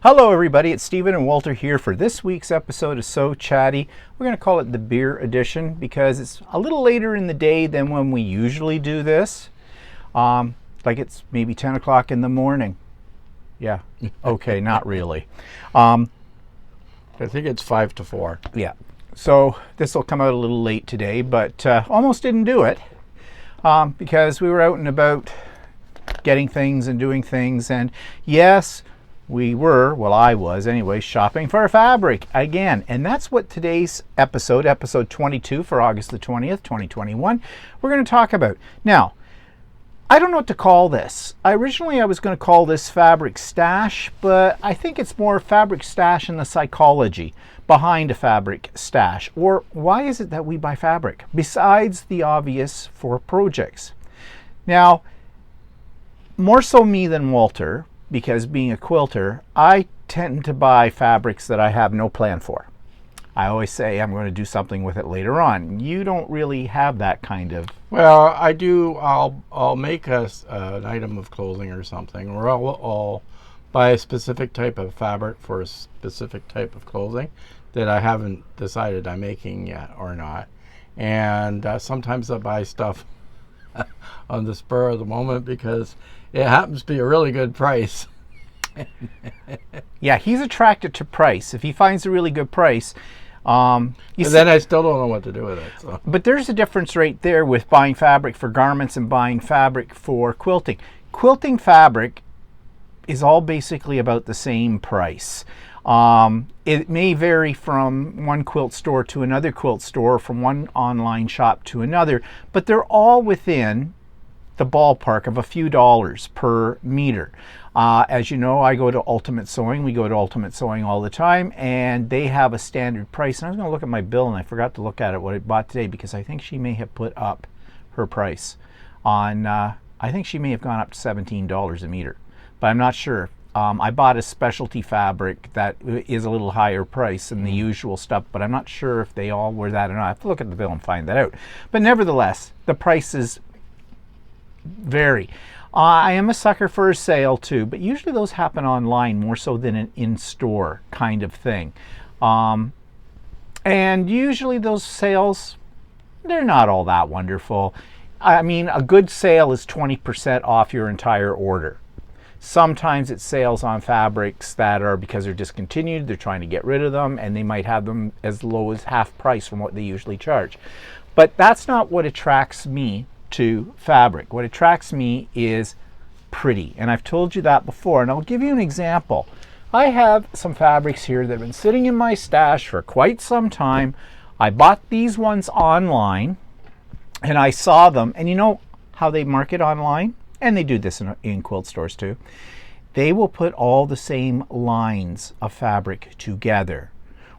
Hello everybody, it's Stephen and Walter here for this week's episode of So Chatty. We're going to call it the beer edition because it's a little later in the day than when we usually do this. Like it's maybe 10 o'clock in the morning. Yeah, okay, not really. I think it's 5 to 4. Yeah, so this will come out a little late today, but almost didn't do it because we were out and about getting things and doing things, and yes, we were, well I was anyway, shopping for fabric again. And that's what today's episode 22 for August the 20th, 2021, we're going to talk about. Now, I don't know what to call this. Originally I was going to call this fabric stash, but I think it's more fabric stash and the psychology behind a fabric stash. Or why is it that we buy fabric, besides the obvious for projects? Now, more so me than Walter, because being a quilter, I tend to buy fabrics that I have no plan for. I always say I'm going to do something with it later on. You don't really have that kind of... Well, I do. I'll make an item of clothing or something, or I'll buy a specific type of fabric for a specific type of clothing that I haven't decided I'm making yet or not. And sometimes I buy stuff on the spur of the moment because it happens to be a really good price. Yeah, he's attracted to price. If he finds a really good price, then I still don't know what to do with it. So. But there's a difference right there with buying fabric for garments and buying fabric for quilting. Quilting fabric is all basically about the same price. It may vary from one quilt store to another quilt store, from one online shop to another, but they're all within the ballpark of a few dollars per meter. As you know, I go to Ultimate Sewing. We go to Ultimate Sewing all the time, and they have a standard price. And I was going to look at my bill, and I forgot to look at it, what I bought today, because I think she may have put up her price on, I think she may have gone up to $17 a meter, but I'm not sure. I bought a specialty fabric that is a little higher price than the usual stuff, but I'm not sure if they all were that or not. I have to look at the bill and find that out. But nevertheless, the prices vary. I am a sucker for a sale too, but usually those happen online more so than an in-store kind of thing. And usually those sales, they're not all that wonderful. I mean, a good sale is 20% off your entire order. Sometimes it's sales on fabrics that are, because they're discontinued, they're trying to get rid of them, and they might have them as low as half price from what they usually charge. But that's not what attracts me to fabric. What attracts me is pretty, and I've told you that before, and I'll give you an example. I have some fabrics here that have been sitting in my stash for quite some time. I bought these ones online, and I saw them, and you know how they market online? And they do this in quilt stores too. They will put all the same lines of fabric together,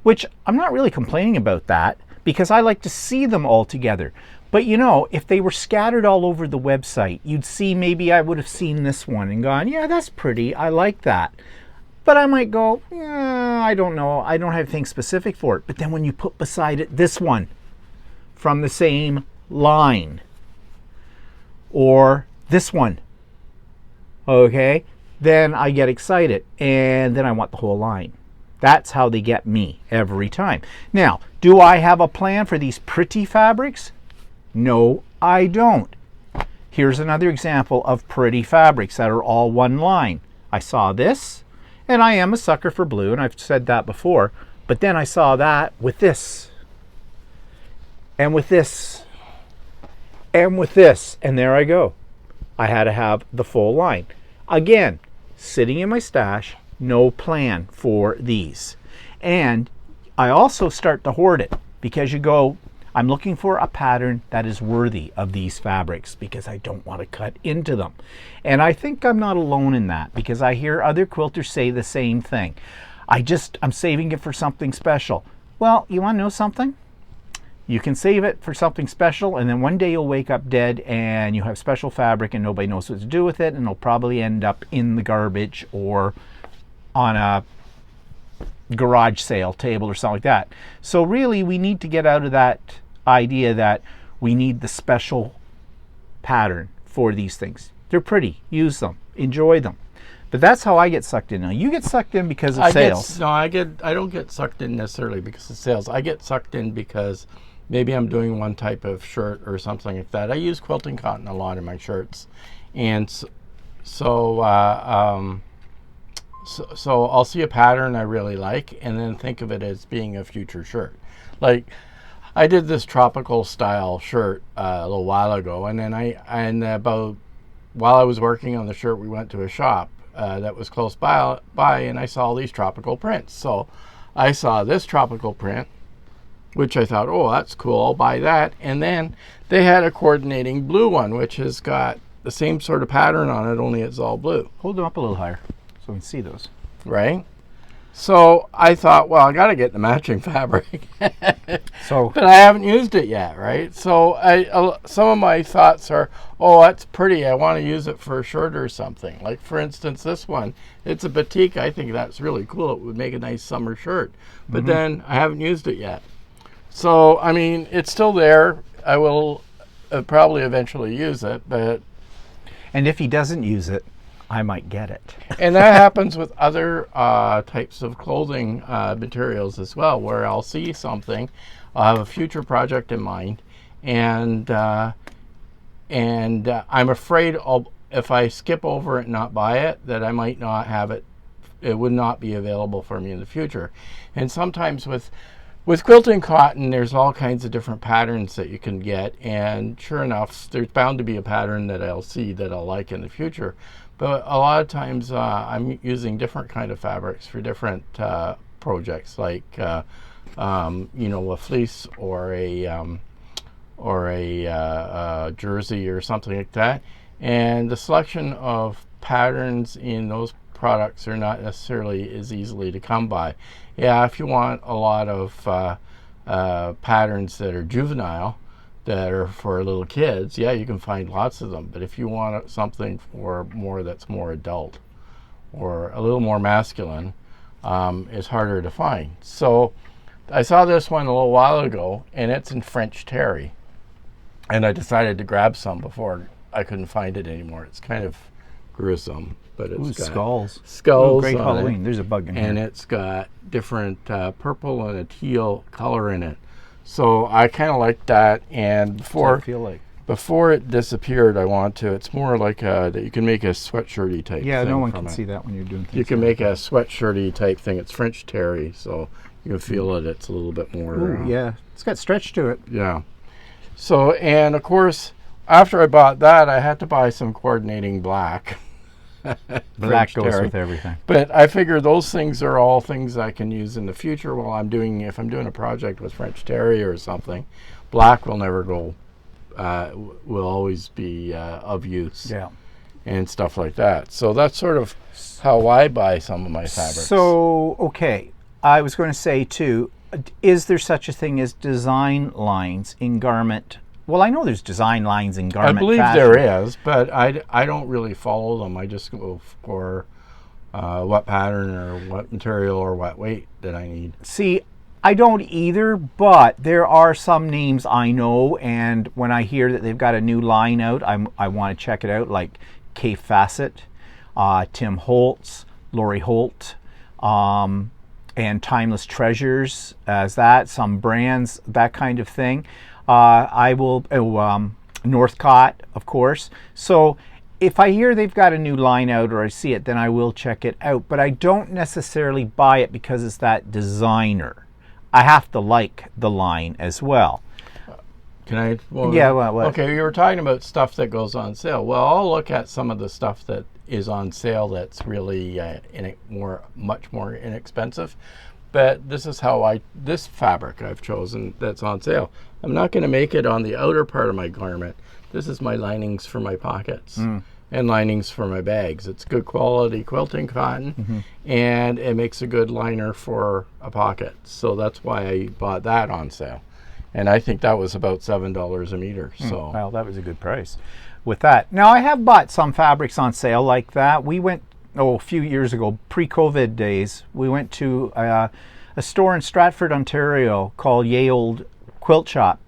which I'm not really complaining about that because I like to see them all together. But you know, if they were scattered all over the website, you'd see, maybe I would have seen this one and gone, yeah, that's pretty, I like that. But I might go, yeah, I don't know, I don't have anything specific for it. But then when you put beside it this one from the same line, or this one, okay, then I get excited and then I want the whole line. That's how they get me every time. Now, do I have a plan for these pretty fabrics? No, I don't. Here's another example of pretty fabrics that are all one line. I saw this, and I am a sucker for blue, and I've said that before, but then I saw that with this, and with this, and with this, and there I go. I had to have the full line. Again, sitting in my stash, no plan for these. And I also start to hoard it because you go, I'm looking for a pattern that is worthy of these fabrics because I don't want to cut into them. And I think I'm not alone in that because I hear other quilters say the same thing. I'm saving it for something special. Well, you want to know something? You can save it for something special, and then one day you'll wake up dead and you have special fabric and nobody knows what to do with it, and it'll probably end up in the garbage or on a garage sale table or something like that. So really, we need to get out of that idea that we need the special pattern for these things. They're pretty, use them, enjoy them. But that's how I get sucked in. Now you get sucked in because of sales. I don't get sucked in necessarily because of sales. I get sucked in because maybe I'm doing one type of shirt or something like that. I use quilting cotton a lot in my shirts, and so I'll see a pattern I really like, and then think of it as being a future shirt. Like I did this tropical style shirt a little while ago, and then while I was working on the shirt, we went to a shop that was close by, and I saw these tropical prints. So I saw this tropical print, which I thought, oh, that's cool, I'll buy that. And then they had a coordinating blue one, which has got the same sort of pattern on it, only it's all blue. Hold them up a little higher so we can see those. Right? So I thought, well, I got to get the matching fabric. But I haven't used it yet, right? So some of my thoughts are, oh, that's pretty. I want to use it for a shirt or something. Like, for instance, this one. It's a batik. I think that's really cool. It would make a nice summer shirt. But then I haven't used it yet. So, I mean, it's still there. I will probably eventually use it. And if he doesn't use it, I might get it. And that happens with other types of clothing materials as well, where I'll see something, I'll have a future project in mind, and I'm afraid if I skip over it and not buy it, that I might not have it. It would not be available for me in the future. And sometimes with quilting cotton, there's all kinds of different patterns that you can get, and sure enough, there's bound to be a pattern that I'll see that I'll like in the future. But a lot of times I'm using different kind of fabrics for different projects, like a fleece or a jersey or something like that. And the selection of patterns in those products are not necessarily as easily to come by. Yeah, if you want a lot of patterns that are juvenile, that are for little kids, yeah, you can find lots of them. But if you want something that's more adult or a little more masculine, it's harder to find. So I saw this one a little while ago, and it's in French terry, and I decided to grab some before I couldn't find it anymore. It's kind of gruesome, but it's got skulls. Great on Halloween. it, There's a bug in here. and it's got different purple and a teal color in it. So I kind of like that, and before it disappeared, it's more like that you can make a sweatshirty type thing. Yeah, no one can see that when you're doing things. You can make a sweatshirty type thing. It's French terry, so you can feel it. It's a little bit more. Ooh, yeah, it's got stretch to it. Yeah. So, and of course, after I bought that, I had to buy some coordinating black. Black goes with everything. But I figure those things are all things I can use in the future if I'm doing a project with French terry or something. Black will never go, will always be of use. Yeah. And stuff like that. So that's sort of how I buy some of my fabrics. So, okay, I was going to say too, is there such a thing as design lines in garment? Well, I know there's design lines in garment I believe fashion. there is, but I don't really follow them. I just go for what pattern or what material or what weight that I need. See, I don't either, but there are some names I know, and when I hear that they've got a new line out, I want to check it out, like K Facet, Tim Holtz, Lori Holt, and Timeless Treasures, some brands, that kind of thing. I will, Northcott, of course. So if I hear they've got a new line out or I see it, then I will check it out. But I don't necessarily buy it because it's that designer. I have to like the line as well. Can I? Well, yeah, well, okay, you were talking about stuff that goes on sale. Well, I'll look at some of the stuff that is on sale that's really much more inexpensive. But this is this fabric I've chosen that's on sale. I'm not going to make it on the outer part of my garment. This is my linings for my pockets and linings for my bags. It's good quality quilting cotton, and it makes a good liner for a pocket. So that's why I bought that on sale. And I think that was about $7 a meter. So well, that was a good price with that. Now, I have bought some fabrics on sale like that. We went a few years ago, pre-COVID days, we went to a store in Stratford, Ontario called Ye Olde Quilt Shop,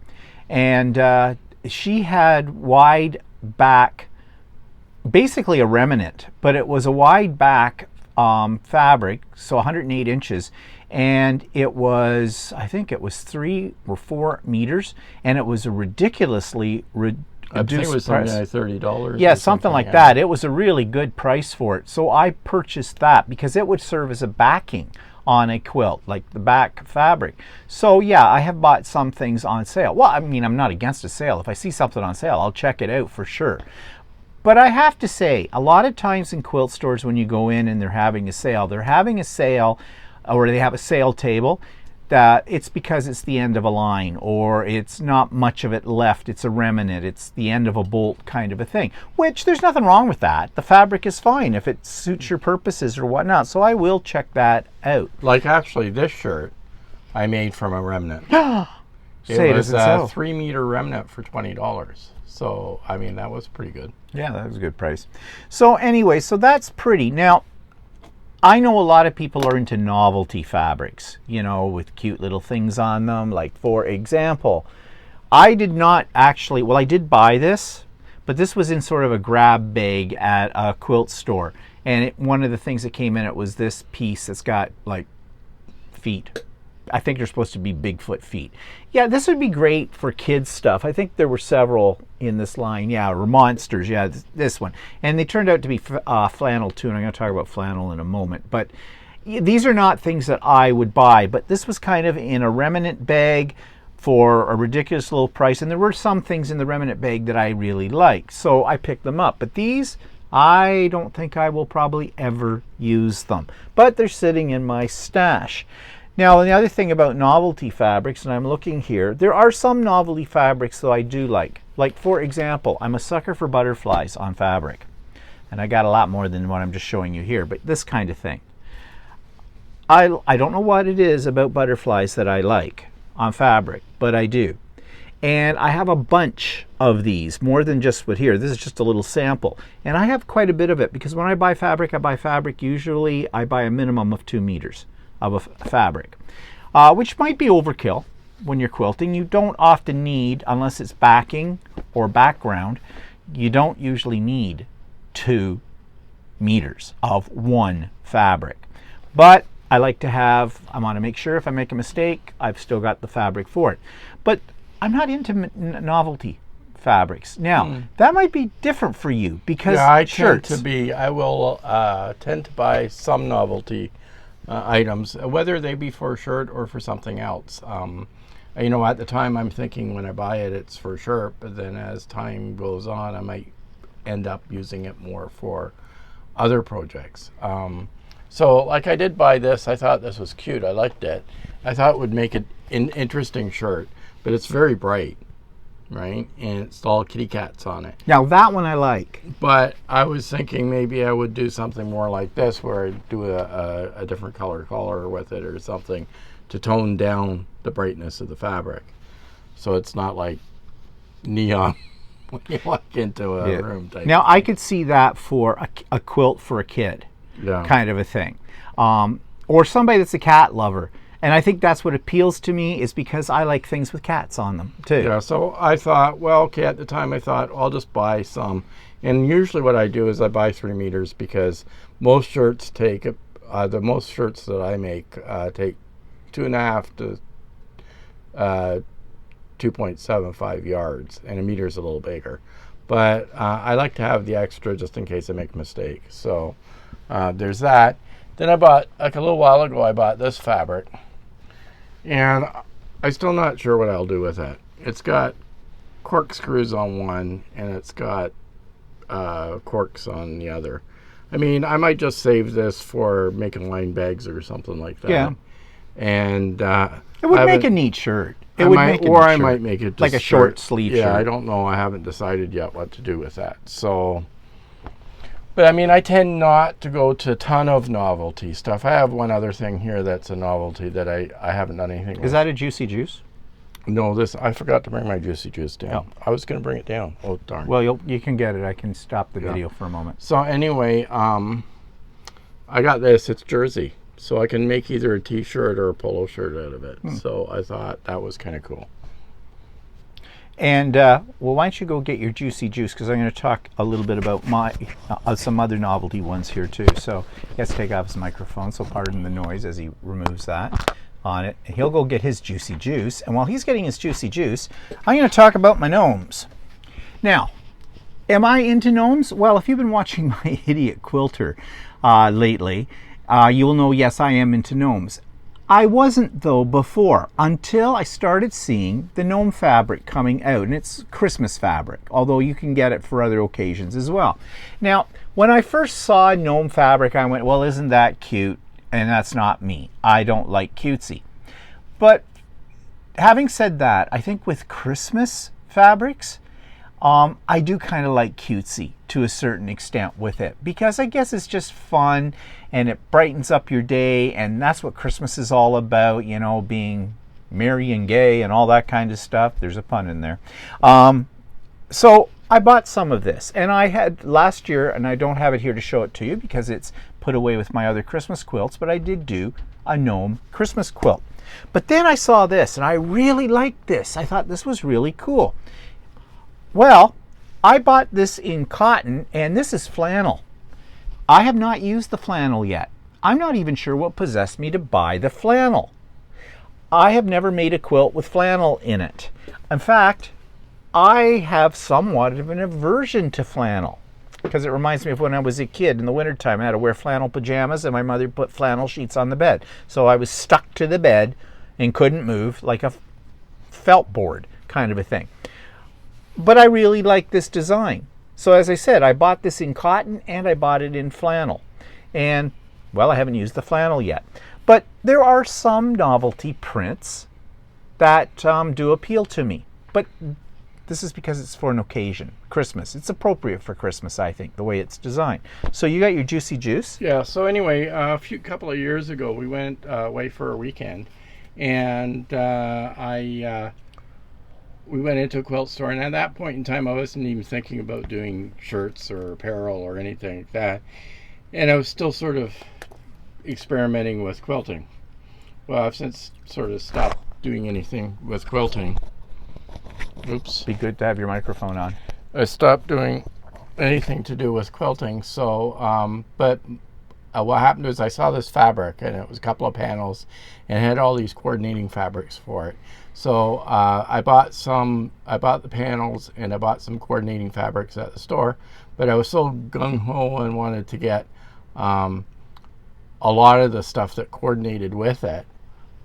and she had wide back basically a remnant, but it was a wide back fabric, so 108 inches, and it was, I think it was 3 or 4 meters, and it was a ridiculously I think it was something like $30. Yeah, something like that. It was a really good price for it. So I purchased that because it would serve as a backing on a quilt, like the back fabric. So yeah, I have bought some things on sale. Well, I mean, I'm not against a sale. If I see something on sale, I'll check it out for sure. But I have to say, a lot of times in quilt stores when you go in and they're having a sale, or they have a sale table, that it's because it's the end of a line, or it's not much of it left, it's a remnant, it's the end of a bolt kind of a thing, which there's nothing wrong with that. The fabric is fine if it suits your purposes or whatnot, so I will check that out. Like actually this shirt I made from a remnant. It was a 3 meter remnant for $20. So I mean, that was pretty good. Yeah, that was a good price. So anyway, so that's pretty. Now I know a lot of people are into novelty fabrics, you know, with cute little things on them. Like, for example, I did not actually, well, I did buy this, but this was in sort of a grab bag at a quilt store. And one of the things that came in it was this piece that's got, like, feet. I think they're supposed to be Bigfoot feet. Yeah, this would be great for kids stuff. I think there were several in this line. Yeah, or monsters. Yeah, this one. And they turned out to be flannel too, and I'm going to talk about flannel in a moment. But these are not things that I would buy, but this was kind of in a remnant bag for a ridiculous little price, and there were some things in the remnant bag that I really liked, so I picked them up. But these, I don't think I will probably ever use them, but they're sitting in my stash. Now, the other thing about novelty fabrics, and I'm looking here, there are some novelty fabrics that I do like. Like, for example, I'm a sucker for butterflies on fabric. And I got a lot more than what I'm just showing you here, but this kind of thing. I don't know what it is about butterflies that I like on fabric, but I do. And I have a bunch of these, more than just what here. This is just a little sample. And I have quite a bit of it, because when I buy fabric usually I buy a minimum of 2 meters of a fabric, which might be overkill when you're quilting. You don't often need, unless it's backing or background, you don't usually need 2 meters of one fabric. But I like to have, I want to make sure if I make a mistake, I've still got the fabric for it. But I'm not into novelty fabrics. Now, that might be different for you, because I will tend to buy some novelty items, whether they be for a shirt or for something else. You know, at the time I'm thinking when I buy it, it's for a shirt, but then as time goes on, I might end up using it more for other projects. So like I did buy this. I thought this was cute. I liked it. I thought it would make it an interesting shirt, but it's very bright, right? And it's all kitty cats on it. Now that one I like. But I was thinking maybe I would do something more like this, where I do a different color with it or something to tone down the brightness of the fabric, so it's not like neon when you walk into a room type. Now I could see that for a quilt for a kid, kind of a thing, or somebody that's a cat lover. And I think that's what appeals to me, is because I like things with cats on them too. Yeah, so I thought, well, okay, at the time I thought, I'll just buy some. And usually what I do is I buy 3 meters, because most shirts take, the most shirts that I make take 2.5 to 2.75 yards, and a meter is a little bigger. But I like to have the extra just in case I make a mistake. So there's that. Then I bought, like a little while ago, I bought this fabric. And I'm still not sure what I'll do with it. It's got corkscrews on one, and it's got corks on the other. I mean, I might just save this for making line bags or something like that. Yeah. And it would make a neat shirt. I might make it just like a short sleeve shirt. Yeah, I don't know. I haven't decided yet what to do with that. So, but I mean, I tend not to go to a ton of novelty stuff. I have one other thing here that's a novelty that I haven't done anything with. Is that a Juicy Juice? No, I forgot to bring my Juicy Juice down. Oh. I was going to bring it down. Oh, darn. Well, you can get it. I can stop the video for a moment. So anyway, I got this. It's jersey. So I can make either a t-shirt or a polo shirt out of it. So I thought that was kind of cool. And well, why don't you go get your juicy juice, because I'm going to talk a little bit about my some other novelty ones here too. So he has to take off his microphone, so pardon the noise as he removes that on it. And he'll go get his juicy juice. And while he's getting his juicy juice, I'm going to talk about my gnomes. Now, am I into gnomes? Well, if you've been watching my Idiot Quilter lately, you will know, yes, I am into gnomes. I wasn't, though, before, until I started seeing the gnome fabric coming out, and it's Christmas fabric, although you can get it for other occasions as well. Now, when I first saw gnome fabric, I went, well, isn't that cute? And that's not me. I don't like cutesy. But having said that, I think with Christmas fabrics, I do kind of like cutesy to a certain extent with it, because I guess it's just fun and it brightens up your day, and that's what Christmas is all about, you know, being merry and gay and all that kind of stuff. There's a pun in there. So I bought some of this, and I had last year, and I don't have it here to show it to you because it's put away with my other Christmas quilts, but I did do a gnome Christmas quilt. But then I saw this, and I really liked this. I thought this was really cool. Well, I bought this in cotton, and this is flannel. I have not used the flannel yet. I'm not even sure what possessed me to buy the flannel. I have never made a quilt with flannel in it. In fact, I have somewhat of an aversion to flannel, because it reminds me of when I was a kid in the wintertime. I had to wear flannel pajamas, and my mother put flannel sheets on the bed. So I was stuck to the bed and couldn't move, like a felt board kind of a thing. But I really like this design. So as I said, I bought this in cotton and I bought it in flannel. And, well, I haven't used the flannel yet. But there are some novelty prints that do appeal to me. But this is because it's for an occasion, Christmas. It's appropriate for Christmas, I think, the way it's designed. So you got your juicy juice? Yeah, so anyway, couple of years ago, we went away for a weekend. And we went into a quilt store, and at that point in time I wasn't even thinking about doing shirts or apparel or anything like that, and I was still sort of experimenting with quilting. Well, I've since sort of stopped doing anything with quilting. Oops. Be good to have your microphone on. I stopped doing anything to do with quilting, so but what happened was I saw this fabric, and it was a couple of panels, and it had all these coordinating fabrics for it. So I bought the panels, and I bought some coordinating fabrics at the store, but I was so gung-ho and wanted to get a lot of the stuff that coordinated with it.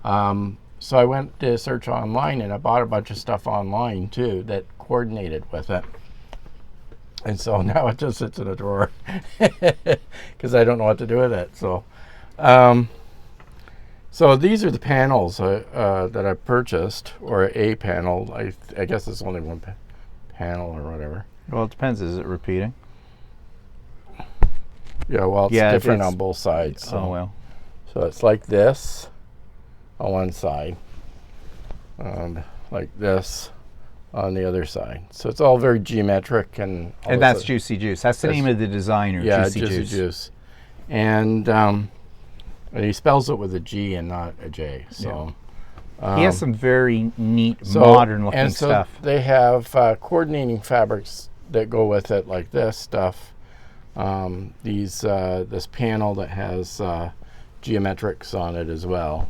So I went to search online, and I bought a bunch of stuff online too that coordinated with it. And so now it just sits in a drawer because I don't know what to do with it. So, so these are the panels that I purchased, or a panel. I guess it's only one panel or whatever. Well, it depends. Is it repeating? Yeah, well, it's different on both sides. So. Oh, well. So it's like this on one side, and like this on the other side. So it's all very geometric, and that's Juicy Juice. That's the name of the designer. Yeah, Juicy Juice. And he spells it with a G and not a J. So he has some very neat, modern-looking stuff. They have coordinating fabrics that go with it, like this stuff. This panel that has geometrics on it as well,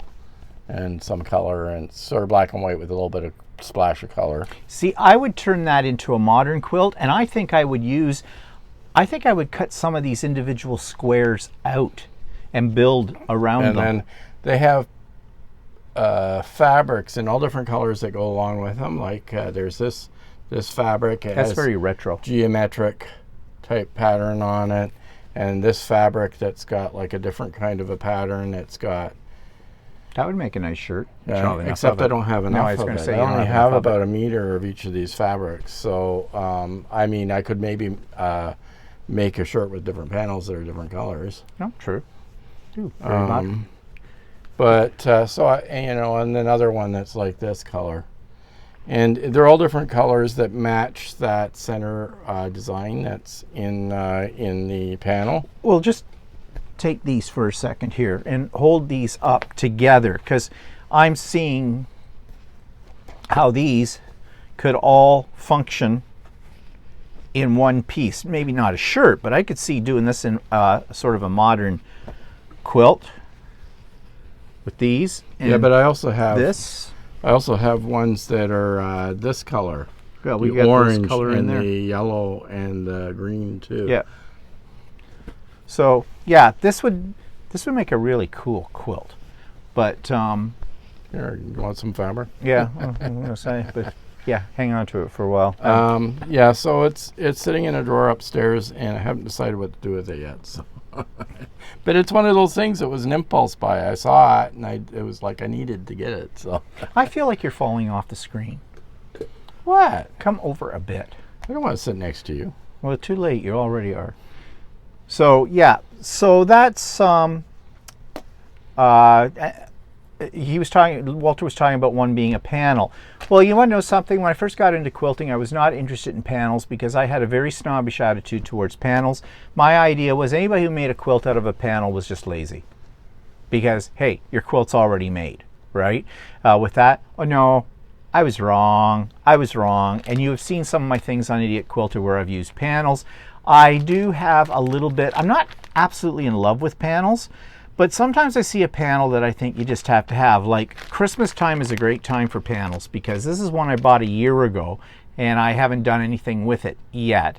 and some color, and sort of black and white with a little bit of splash of color. See, I would turn that into a modern quilt, and I think I would cut some of these individual squares out and build around them. And then they have fabrics in all different colors that go along with them. Like there's this fabric. That's very retro. Geometric type pattern on it, and this fabric that's got like a different kind of a pattern. It's got. That would make a nice shirt. Except I don't have enough of it. I only have about a meter of each of these fabrics. So, I mean, I could maybe make a shirt with different panels that are different colors. No, true. Very modern. But, and another one that's like this color. And they're all different colors that match that center design that's in the panel. Well, just take these for a second here and hold these up together, because I'm seeing how these could all function in one piece. Maybe not a shirt, but I could see doing this in sort of a modern quilt with these. And yeah, but I also have this. I also have ones that are this color. Yeah, we the got orange this color in and there. the yellow and the green too. Yeah. So yeah, this would make a really cool quilt. But Here, you want some fabric? yeah, I'm gonna say, but yeah, hang on to it for a while. Yeah, so it's sitting in a drawer upstairs, and I haven't decided what to do with it yet. So. But it's one of those things that was an impulse buy. I saw it, and it was like I needed to get it. So I feel like you're falling off the screen. what? Come over a bit. I don't want to sit next to you. Well, too late. You already are. So yeah, so that's Walter was talking about one being a panel. Well, you want to know something? When I first got into quilting, I was not interested in panels because I had a very snobbish attitude towards panels. My idea was anybody who made a quilt out of a panel was just lazy. Because, hey, your quilt's already made, right? With that, oh no, I was wrong. I was wrong. And you have seen some of my things on Idiot Quilter where I've used panels. I do have a little bit, I'm not absolutely in love with panels, but sometimes I see a panel that I think you just have to have. Like Christmas time is a great time for panels because this is one I bought a year ago and I haven't done anything with it yet.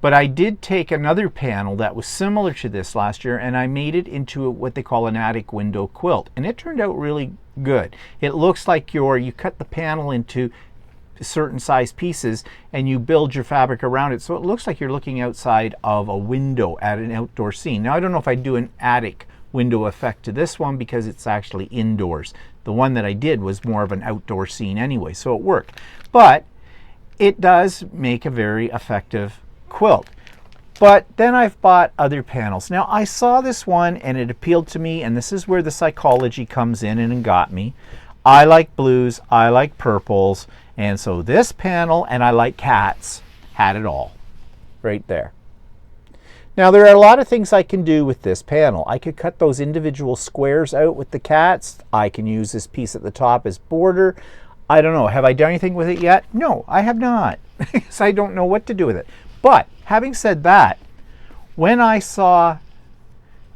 But I did take another panel that was similar to this last year and I made it into what they call an attic window quilt. And it turned out really good. It looks like you cut the panel into certain size pieces and you build your fabric around it. So it looks like you're looking outside of a window at an outdoor scene. Now I don't know if I'd do an attic window effect to this one because it's actually indoors. The one that I did was more of an outdoor scene anyway, so it worked. But it does make a very effective quilt. But then I've bought other panels. Now I saw this one and it appealed to me, and this is where the psychology comes in and got me. I like blues, I like purples, and so this panel, and I like cats, had it all right there. Now there are a lot of things I can do with this panel. I could cut those individual squares out with the cats. I can use this piece at the top as border. I don't know, have I done anything with it yet? No, I have not, because I don't know what to do with it. But having said that, when I saw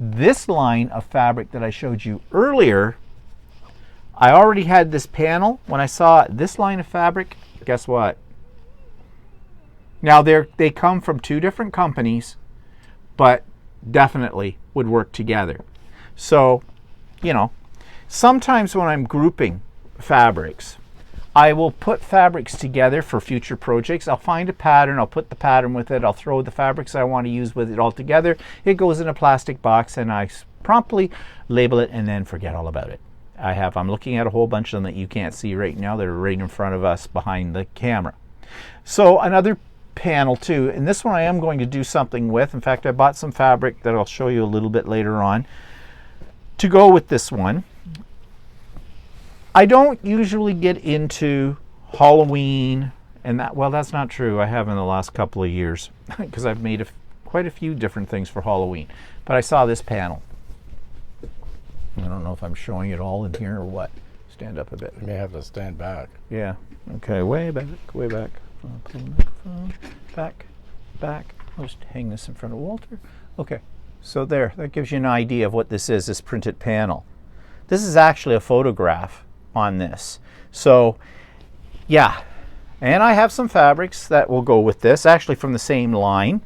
this line of fabric that I showed you earlier, I already had this panel. When I saw this line of fabric, guess what? Now they come from two different companies, but definitely would work together. So, you know, sometimes when I'm grouping fabrics, I will put fabrics together for future projects. I'll find a pattern, I'll put the pattern with it, I'll throw the fabrics I want to use with it all together. It goes in a plastic box and I promptly label it and then forget all about it. I'm looking at a whole bunch of them that you can't see right now. They're right in front of us behind the camera. So another panel too, and this one I am going to do something with. In fact, I bought some fabric that I'll show you a little bit later on to go with this one. I don't usually get into Halloween and that, well, that's not true. I have in the last couple of years because I've made quite a few different things for Halloween. But I saw this panel. I don't know if I'm showing it all in here or what. Stand up a bit. You may have to stand back. Yeah. Okay, way back, way back. Pull the microphone back. I'll just hang this in front of Walter. Okay, so there, that gives you an idea of what this is, this printed panel. This is actually a photograph on this. So, yeah, and I have some fabrics that will go with this, actually from the same line.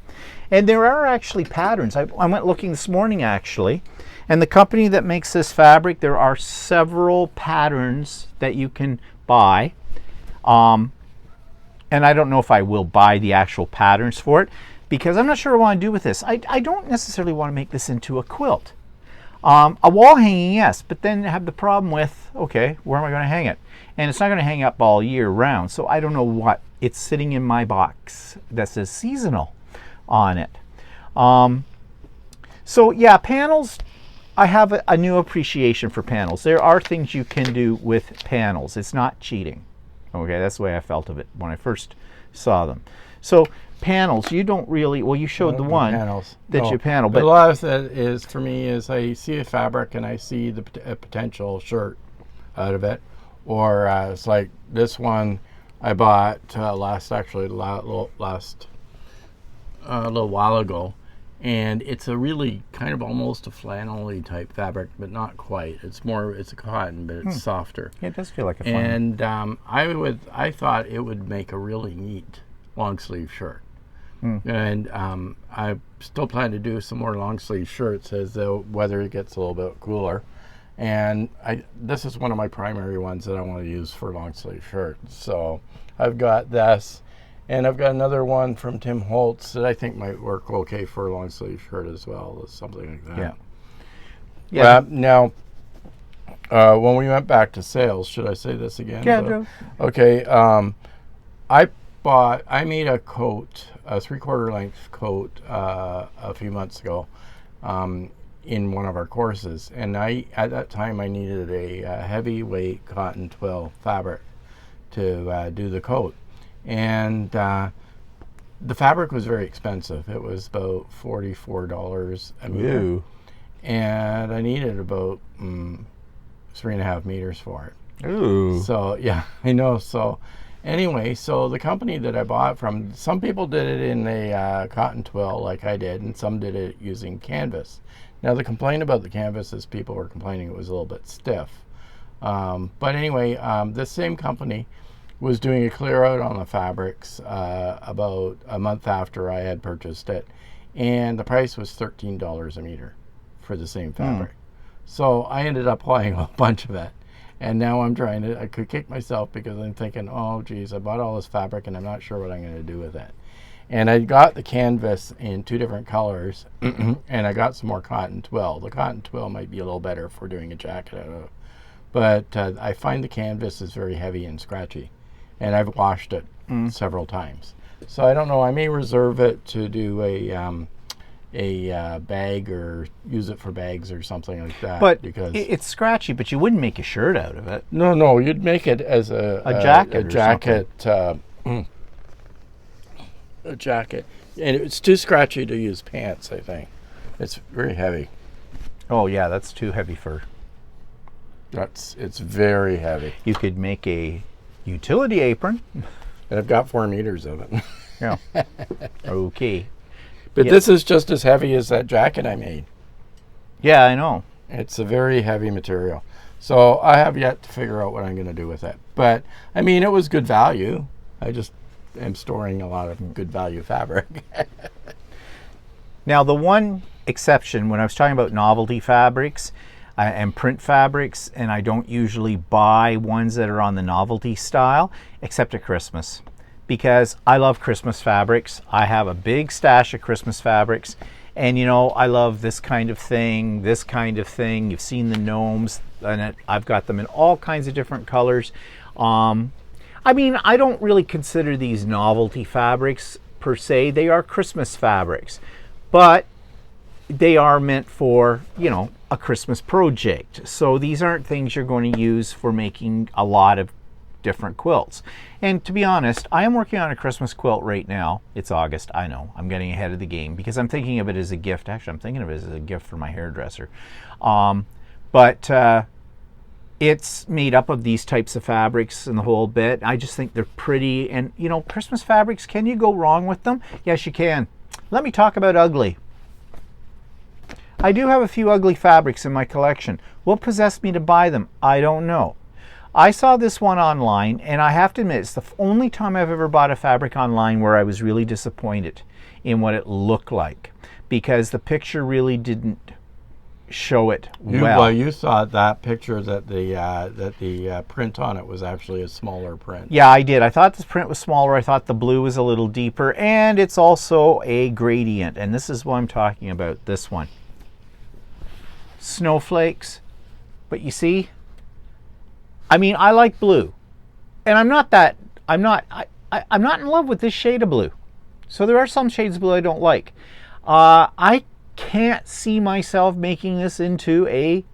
And there are actually patterns. I went looking this morning actually, and the company that makes this fabric, there are several patterns that you can buy. And I don't know if I will buy the actual patterns for it because I'm not sure what I want to do with this. I don't necessarily want to make this into a quilt. A wall hanging, yes, but then I have the problem with, okay, where am I going to hang it? And it's not going to hang up all year round, so I don't know what. It's sitting in my box that says seasonal on it. So yeah, panels, I have a new appreciation for panels. There are things you can do with panels. It's not cheating. Okay, that's the way I felt of it when I first saw them. So panels, you don't really, well, you showed the one that you panel. But a lot of that is, for me, is I see a fabric and I see the potential shirt out of it. Or it's like this one, I bought last a little while ago, and it's a really kind of almost a flannel-y type fabric, but not quite. It's a cotton, but it's softer. Yeah, it does feel like a flannel. And I thought it would make a really neat long sleeve shirt. And I still plan to do some more long sleeve shirts as the weather gets a little bit cooler. And this is one of my primary ones that I want to use for long sleeve shirts. So I've got this, and I've got another one from Tim Holtz that I think might work okay for a long sleeve shirt as well, or something like that. Yeah. Yeah. Now, when we went back to sales, should I say this again? Yeah. No. Okay. I made a coat, a 3/4 length coat, a few months ago, in one of our courses, and at that time I needed a heavyweight cotton twill fabric to do the coat, and the fabric was very expensive. It was about $44 a meter. Ooh. And I needed about 3.5 meters for it. Ooh. So yeah, I know. So anyway, so the company that I bought from, some people did it in a cotton twill like I did, and some did it using canvas. Now the complaint about the canvas is people were complaining it was a little bit stiff. But anyway, this same company was doing a clear out on the fabrics about a month after I had purchased it, and the price was $13 a meter for the same fabric. So I ended up buying a bunch of it, and now I could kick myself because I'm thinking, oh geez, I bought all this fabric and I'm not sure what I'm going to do with it. And I got the canvas in 2 different colors, and I got some more cotton twill. The cotton twill might be a little better for doing a jacket out of, but I find the canvas is very heavy and scratchy, and I've washed it several times. So I don't know, I may reserve it to do a bag, or use it for bags or something like that. But because it's scratchy, but you wouldn't make a shirt out of it. No, you'd make it as a jacket. A jacket, and it's too scratchy to use pants. I think it's very heavy. Oh yeah, that's too heavy for. It's very heavy. You could make a utility apron. And I've got 4 meters of it. Yeah. Okay. But this is just as heavy as that jacket I made. Yeah, I know. It's a very heavy material. So I have yet to figure out what I'm going to do with it. But I mean, it was good value. I just am storing a lot of good value fabric. Now, the one exception, when I was talking about novelty fabrics and print fabrics, and I don't usually buy ones that are on the novelty style, except at Christmas, because I love Christmas fabrics. I have a big stash of Christmas fabrics, and you know, I love this kind of thing, this kind of thing. You've seen the gnomes, and I've got them in all kinds of different colors. I mean, I don't really consider these novelty fabrics per se. They are Christmas fabrics, but they are meant for, you know, a Christmas project. So these aren't things you're going to use for making a lot of different quilts. And to be honest, I am working on a Christmas quilt right now. It's August, I know. I'm getting ahead of the game because I'm thinking of it as a gift. Actually, I'm thinking of it as a gift for my hairdresser. It's made up of these types of fabrics and the whole bit. I just think they're pretty. And, you know, Christmas fabrics, can you go wrong with them? Yes, you can. Let me talk about ugly. I do have a few ugly fabrics in my collection. What possessed me to buy them? I don't know. I saw this one online, and I have to admit, it's the only time I've ever bought a fabric online where I was really disappointed in what it looked like, because the picture really didn't show it well. Well, you saw that picture that the print on it was actually a smaller print. Yeah, I did. I thought this print was smaller. I thought the blue was a little deeper, and it's also a gradient, and this is what I'm talking about, this one. Snowflakes, but you see, I mean, I like blue, and I'm not in love with this shade of blue. So there are some shades of blue I don't like. I can't see myself making this into a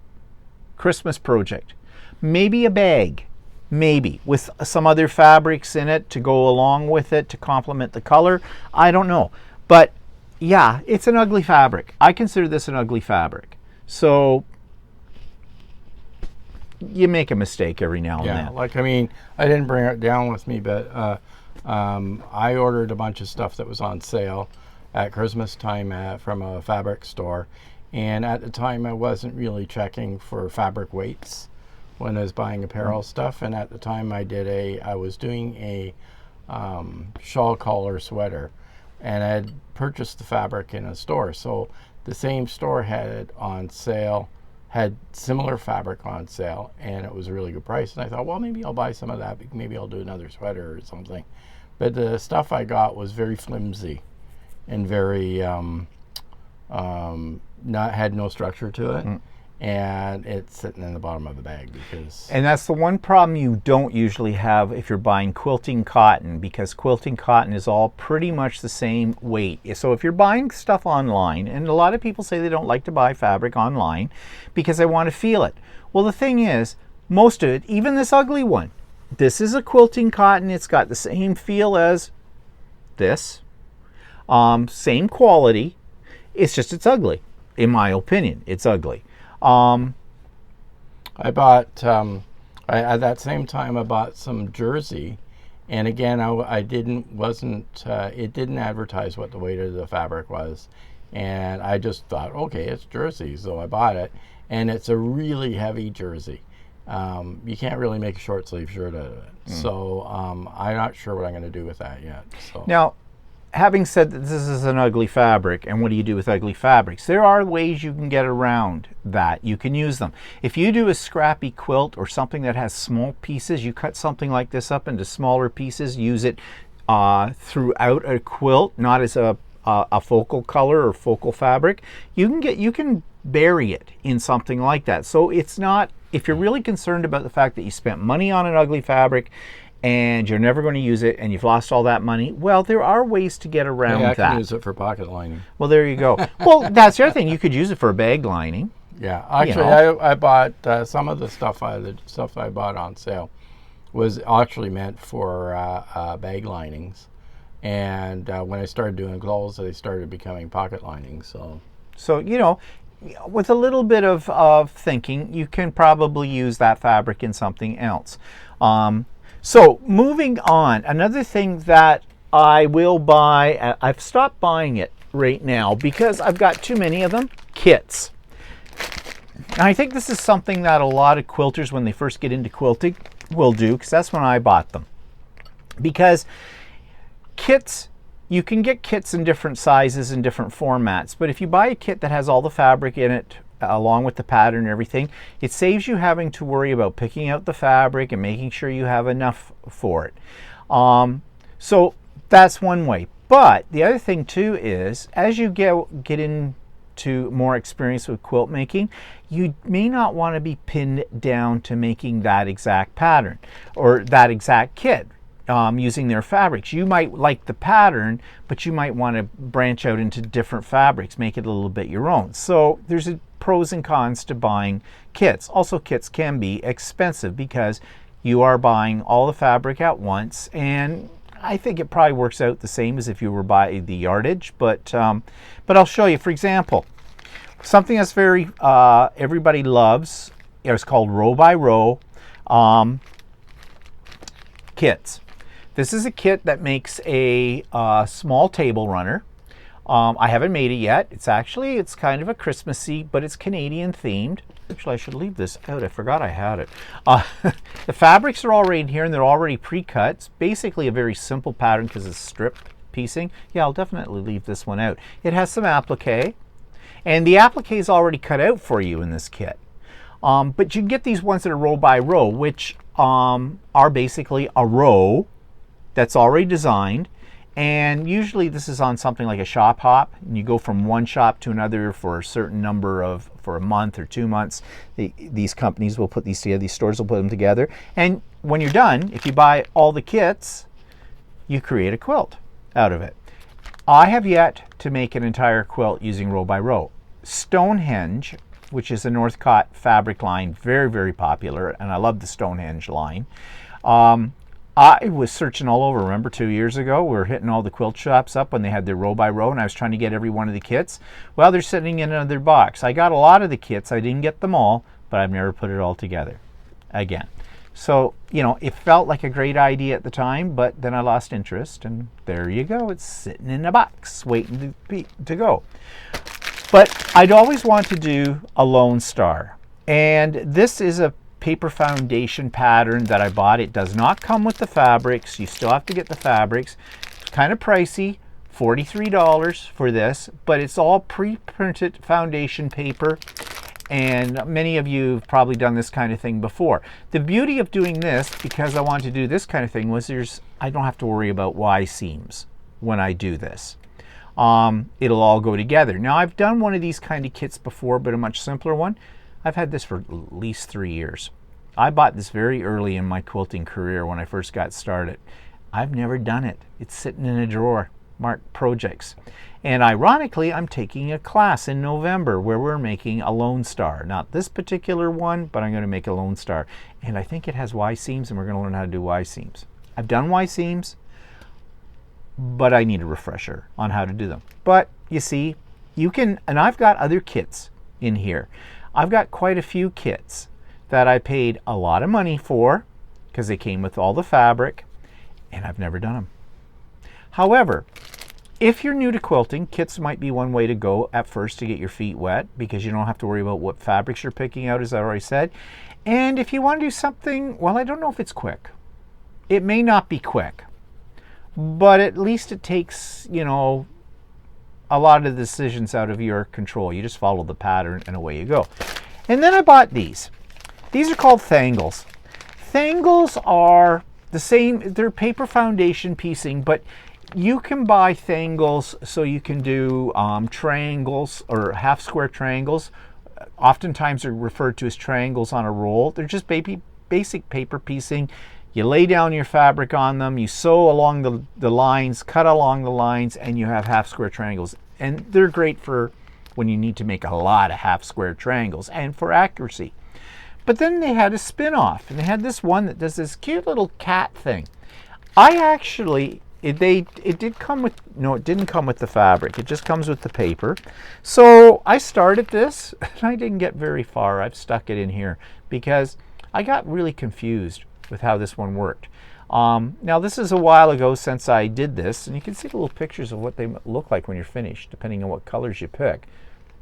Christmas project. Maybe a bag, maybe with some other fabrics in it to go along with it to complement the color. I don't know, but yeah, it's an ugly fabric. I consider this an ugly fabric. So you make a mistake every now and Yeah, then. like, I mean, I didn't bring it down with me, but I ordered a bunch of stuff that was on sale at Christmas time from a fabric store. And at the time, I wasn't really checking for fabric weights when I was buying apparel stuff. And at the time, I was doing a shawl collar sweater, and I had purchased the fabric in a store. So the same store had similar fabric on sale, and it was a really good price. And I thought, well, maybe I'll buy some of that. Maybe I'll do another sweater or something. But the stuff I got was very flimsy and very had no structure to it. And it's sitting in the bottom of the bag because... And that's the one problem you don't usually have if you're buying quilting cotton, because quilting cotton is all pretty much the same weight. So if you're buying stuff online, and a lot of people say they don't like to buy fabric online because they want to feel it. Well, the thing is, most of it, even this ugly one, this is a quilting cotton. It's got the same feel as this, same quality. It's ugly. In my opinion, it's ugly. I bought at that same time I bought some jersey, and again it didn't advertise what the weight of the fabric was, and I just thought, okay, it's jersey, so I bought it, and it's a really heavy jersey. You can't really make a short sleeve shirt out of it. So I'm not sure what I'm going to do with that yet. So now, having said that this is an ugly fabric, and what do you do with ugly fabrics? There are ways you can get around that. You can use them. If you do a scrappy quilt or something that has small pieces, you cut something like this up into smaller pieces, use it throughout a quilt, not as a focal color or focal fabric. You can bury it in something like that. So it's not, if you're really concerned about the fact that you spent money on an ugly fabric and you're never going to use it and you've lost all that money, well, there are ways to get around that. I can use it for pocket lining. Well, there you go. Well, that's the other thing. You could use it for a bag lining. Yeah, actually, I bought some of the stuff I bought on sale was actually meant for bag linings, and when I started doing gloves, they started becoming pocket linings. So you know, with a little bit of thinking, you can probably use that fabric in something else. So moving on, another thing that I will buy, I've stopped buying it right now because I've got too many of them, kits. And I think this is something that a lot of quilters, when they first get into quilting, will do, because that's when I bought them. Because kits, you can get kits in different sizes and different formats, but if you buy a kit that has all the fabric in it, along with the pattern and everything, it saves you having to worry about picking out the fabric and making sure you have enough for it. So that's one way. But the other thing too is, as you get into more experience with quilt making, you may not want to be pinned down to making that exact pattern or that exact kit. Using their fabrics. You might like the pattern, but you might want to branch out into different fabrics, make it a little bit your own. So there's pros and cons to buying kits. Also, kits can be expensive because you are buying all the fabric at once, and I think it probably works out the same as if you were buying the yardage, but I'll show you. For example, something that's very everybody loves is called row by row kits. This is a kit that makes a small table runner. I haven't made it yet. It's kind of a Christmassy, but it's Canadian themed. Actually, I should leave this out. I forgot I had it. The fabrics are already in here and they're already pre-cut. It's basically a very simple pattern because it's strip piecing. Yeah, I'll definitely leave this one out. It has some applique, and the applique is already cut out for you in this kit. But you can get these ones that are row by row, which are basically a row that's already designed, and usually this is on something like a shop hop, and you go from one shop to another for a certain number for a month or 2 months. These companies will put these together, these stores will put them together, and when you're done, if you buy all the kits, you create a quilt out of it. I have yet to make an entire quilt using row by row. Stonehenge, which is a Northcott fabric line, very, very popular, and I love the Stonehenge line. I was searching all over. Remember 2 years ago, we were hitting all the quilt shops up when they had their row by row, and I was trying to get every one of the kits. Well, they're sitting in another box. I got a lot of the kits. I didn't get them all, but I've never put it all together. again. So, you know, it felt like a great idea at the time, but then I lost interest, and there you go. It's sitting in a box waiting to go. But I'd always want to do a Lone Star. And this is a paper foundation pattern that I bought. It does not come with the fabrics. You still have to get the fabrics. It's kind of pricey, $43 for this, but it's all pre-printed foundation paper. And many of you have probably done this kind of thing before. The beauty of doing this, because I want to do this kind of thing, was I don't have to worry about Y seams when I do this. It'll all go together. Now, I've done one of these kind of kits before, but a much simpler one. I've had this for at least 3 years. I bought this very early in my quilting career when I first got started. I've never done it. It's sitting in a drawer marked projects. And ironically, I'm taking a class in November where we're making a Lone Star. Not this particular one, but I'm going to make a Lone Star. And I think it has Y seams, and we're going to learn how to do Y seams. I've done Y seams, but I need a refresher on how to do them. But you see, you can, and I've got other kits in here. I've got quite a few kits that I paid a lot of money for because they came with all the fabric, and I've never done them. However, if you're new to quilting, kits might be one way to go at first to get your feet wet, because you don't have to worry about what fabrics you're picking out, as I already said. And if you want to do something, well, I don't know if it's quick. It may not be quick, but at least it takes, you know, a lot of the decisions out of your control. You just follow the pattern and away you go. And then I bought these. These are called Thangles. Thangles are the same, they're paper foundation piecing, but you can buy Thangles so you can do triangles or half square triangles. Oftentimes they're referred to as triangles on a roll. They're just basic paper piecing. You lay down your fabric on them, you sew along the lines, cut along the lines, and you have half square triangles. And they're great for when you need to make a lot of half square triangles and for accuracy. But then they had a spin-off, and they had this one that does this cute little cat thing. I actually, it did come with, no, it didn't come with the fabric. It just comes with the paper. So I started this, and I didn't get very far. I've stuck it in here because I got really confused with how this one worked. Now, this is a while ago since I did this, and you can see the little pictures of what they look like when you're finished, depending on what colors you pick.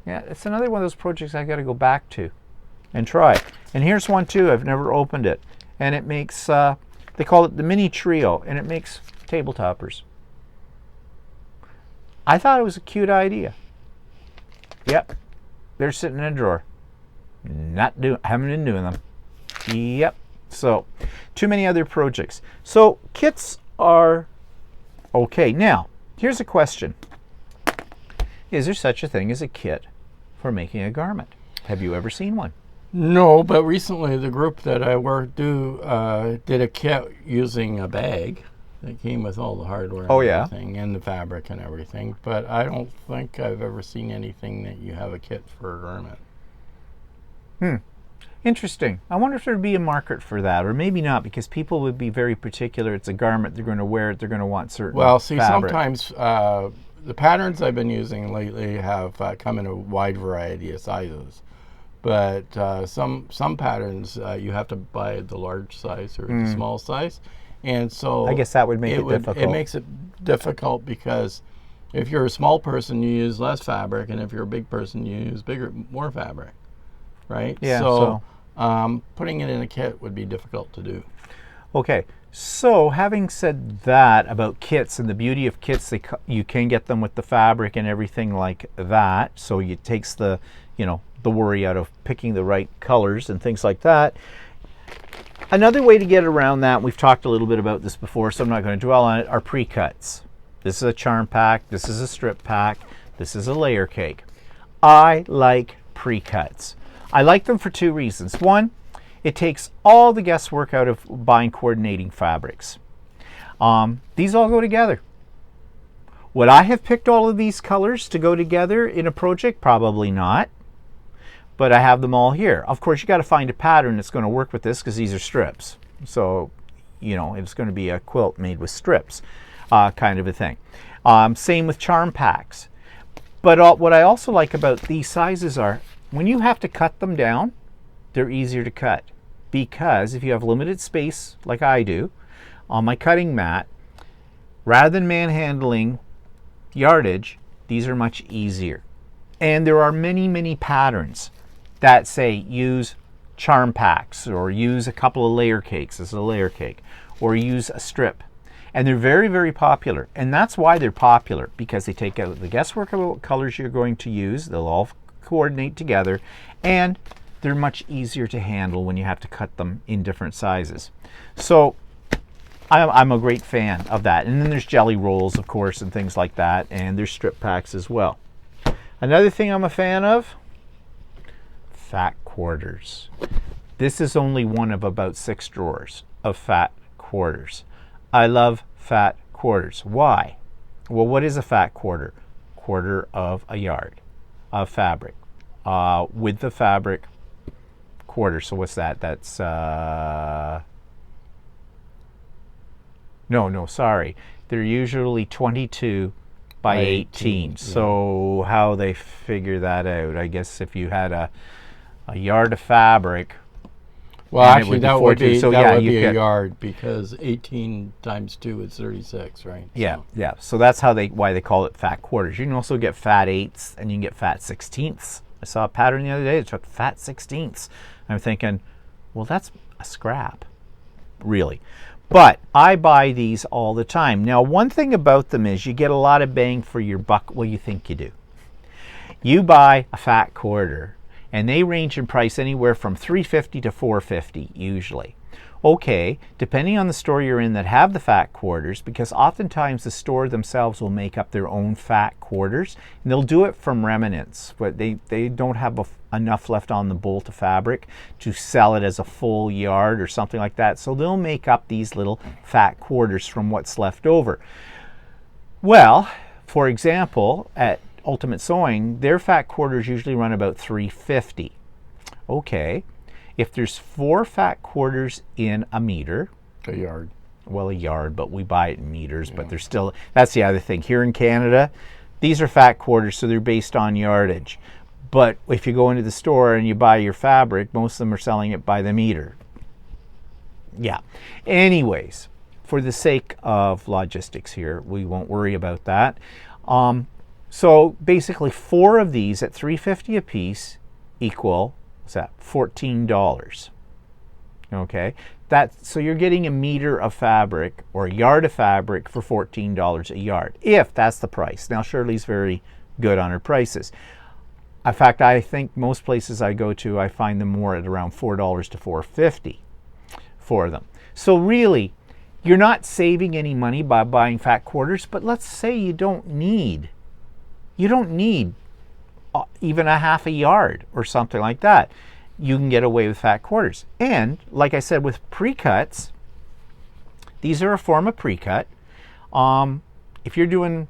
Yeah, it's another one of those projects I got to go back to and try. And here's one too. I've never opened it, and it makes they call it the mini trio, and it makes table toppers. I thought it was a cute idea. Yep, they're sitting in a drawer. Haven't been doing them. Yep. So, too many other projects. So, kits are okay. Now, here's a question. Is there such a thing as a kit for making a garment? Have you ever seen one? No, but recently the group that I worked did a kit using a bag that came with all the hardware and everything, and the fabric and everything. But I don't think I've ever seen anything that you have a kit for a garment. Interesting. I wonder if there'd be a market for that, or maybe not, because people would be very particular. It's a garment, they're going to wear it, they're going to want certain Well, see, fabric. sometimes the patterns I've been using lately have come in a wide variety of sizes. But some patterns you have to buy the large size or the small size. And so I guess that would make it difficult. It makes it difficult because if you're a small person, you use less fabric, and if you're a big person, you use more fabric, right? Yeah. So putting it in a kit would be difficult to do. Okay. So having said that about kits and the beauty of kits, you can get them with the fabric and everything like that. So it takes the, you know, the worry out of picking the right colors and things like that. Another way to get around that, we've talked a little bit about this before, so I'm not going to dwell on it, are pre-cuts. This is a charm pack, this is a strip pack, this is a layer cake. I like pre-cuts. I like them for two reasons. One, it takes all the guesswork out of buying coordinating fabrics. These all go together. Would I have picked all of these colors to go together in a project? Probably not. But I have them all here. Of course, you got to find a pattern that's going to work with this, because these are strips. So, you know, it's going to be a quilt made with strips, kind of a thing. Same with charm packs. But what I also like about these sizes are, when you have to cut them down, they're easier to cut. because if you have limited space like I do on my cutting mat, rather than manhandling yardage, these are much easier. And there are many, many patterns that say use charm packs, or use a couple of layer cakes as a layer cake, or use a strip. And they're very, very popular. And that's why they're popular, because they take out the guesswork about what colors you're going to use. They'll all coordinate together, and they're much easier to handle when you have to cut them in different sizes. So I'm a great fan of that. And then there's jelly rolls, of course, and things like that. And there's strip packs as well. Another thing I'm a fan of, fat quarters. This is only one of about 6 drawers of fat quarters. I love fat quarters. Why? Well, what is a fat quarter? Quarter of a yard of fabric. With the fabric, quarter. So what's that? That's no, sorry. They're usually 22 by 18. Yeah. So how they figure that out? I guess if you had a yard of fabric. Well, actually, that would be, so, that would be a yard, because 18 times 2 is 36, right? Yeah, so. Yeah. So that's why they call it fat quarters. You can also get fat eighths, and you can get fat sixteenths. I saw a pattern the other day that took fat sixteenths. I'm thinking, well, that's a scrap, really. But I buy these all the time. Now, one thing about them is you get a lot of bang for your buck. Well, you think you do. You buy a fat quarter, and they range in price anywhere from $3.50 to $4.50 usually. Okay, depending on the store you're in that have the fat quarters, because oftentimes the store themselves will make up their own fat quarters, and they'll do it from remnants, but they don't have enough left on the bolt of fabric to sell it as a full yard or something like that. So they'll make up these little fat quarters from what's left over. Well, for example, at Ultimate Sewing, their fat quarters usually run about $3.50. Okay, if there's 4 fat quarters in a meter, a yard. Well, a yard, but we buy it in meters. Yeah. But they're still, that's the other thing. Here in Canada, these are fat quarters, so they're based on yardage. But if you go into the store and you buy your fabric, most of them are selling it by the meter. Yeah. Anyways, for the sake of logistics here, we won't worry about that. So basically 4 of these at $3.50 a piece equal, what's that, $14. Okay, so you're getting a meter of fabric or a yard of fabric for $14 a yard, if that's the price. Now Shirley's very good on her prices. In fact, I think most places I go to, I find them more at around $4 to $4.50 for them. So really, you're not saving any money by buying fat quarters, but let's say you don't need even a half a yard or something like that. You can get away with fat quarters. And like I said, with pre-cuts, these are a form of pre-cut. If you're doing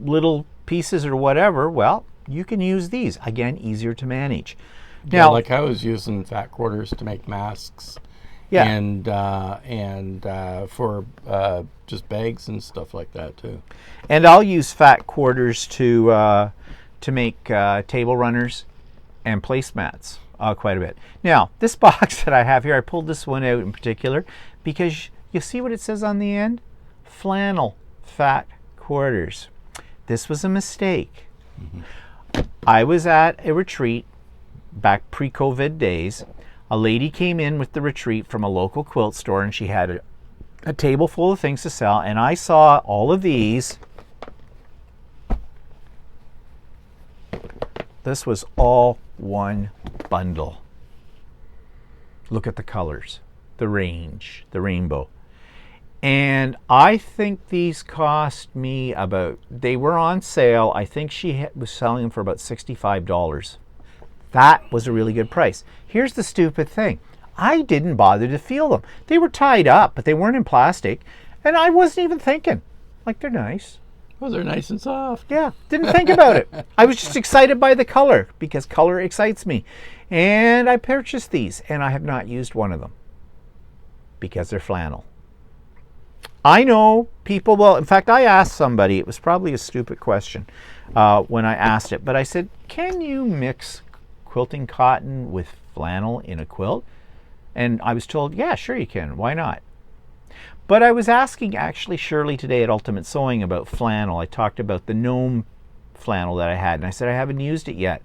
little pieces or whatever, well, you can use these. Again, easier to manage. Yeah, now, like I was using fat quarters to make masks. Yeah. And for just bags and stuff like that too. And I'll use fat quarters to make table runners and placemats quite a bit. Now, this box that I have here, I pulled this one out in particular because you see what it says on the end? Flannel Fat Quarters. This was a mistake. Mm-hmm. I was at a retreat back pre-COVID days. A lady came in with the retreat from a local quilt store, and she had a table full of things to sell, and I saw all of these. This was all one bundle. Look at the colors, the range, the rainbow. And I think these cost me they were on sale. I think she was selling them for about $65. That was a really good price. Here's the stupid thing. I didn't bother to feel them. They were tied up, but they weren't in plastic. And I wasn't even thinking. Like, they're nice. Well, they're nice and soft. Yeah, didn't think about it. I was just excited by the color because color excites me. And I purchased these, and I have not used one of them because they're flannel. I know people, well, in fact, I asked somebody, it was probably a stupid question when I asked it, but I said, can you mix quilting cotton with flannel in a quilt? And I was told, yeah, sure you can. Why not? But I was asking actually Shirley today at Ultimate Sewing about flannel. I talked about the gnome flannel that I had, and I said I haven't used it yet.